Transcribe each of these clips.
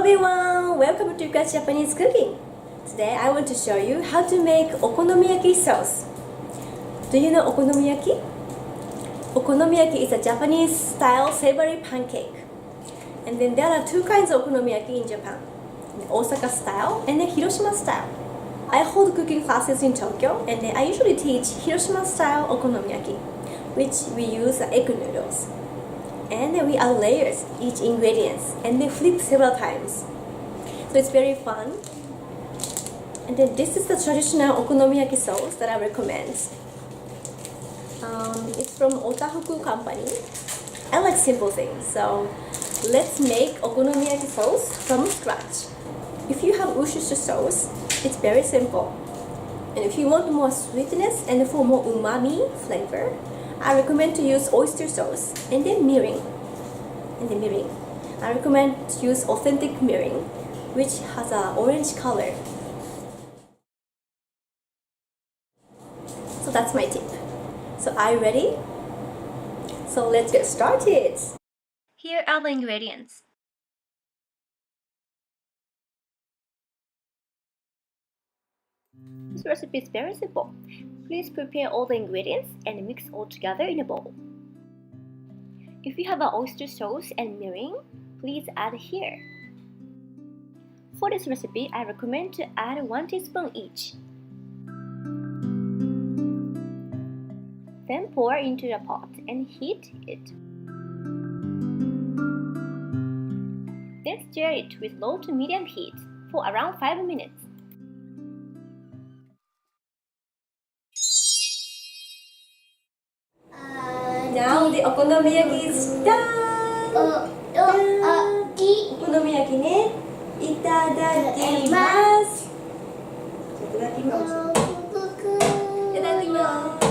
everyone! Welcome to YUCa Japanese Cooking. Today I want to show you how to make Okonomiyaki sauce. Do you know Okonomiyaki? Okonomiyaki is a Japanese style savory pancake. And then there are two kinds of Okonomiyaki in Japan. Osaka-style and then Hiroshima-style. I hold cooking classes in Tokyo and then I usually teach Hiroshima-style Okonomiyaki, which we use egg noodles. And then we add layers, each ingredients, and they flip several times. So it's very fun. And then this is the traditional Okonomiyaki sauce that I recommend. It's from Otahoku company. I like simple things, so let's make Okonomiyaki sauce from scratch. If you have Worcestershire sauce, it's very simple. And if you want more sweetness and for more umami flavor, I recommend to use oyster sauce and then mirin. I recommend to use authentic mirin, which has an orange color. So that's my tip. So are you ready? So let's get started. Here are the ingredients. This recipe is very simple. Please prepare all the ingredients and mix all together in a bowl. If you have an oyster sauce and mirin, please add here. For this recipe, I recommend to add 1 teaspoon each. Then pour into the pot and heat it. Then stir it with low to medium heat for around 5 minutes. Now the okonomiyaki is done! Okonomiyaki ne? Itadakimasu! Itadakimasu! Itadakimasu!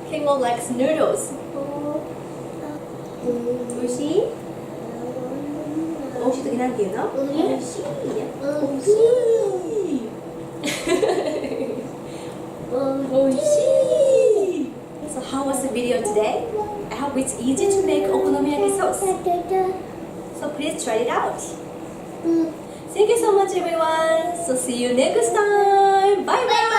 Kingo likes noodles. Oishii? Oishii 時なんて言うの? Oishii. Oishii. So how was the video today? I hope it's easy to make okonomiyaki sauce. So please try it out. Thank you so much everyone. So see you next time. Bye bye.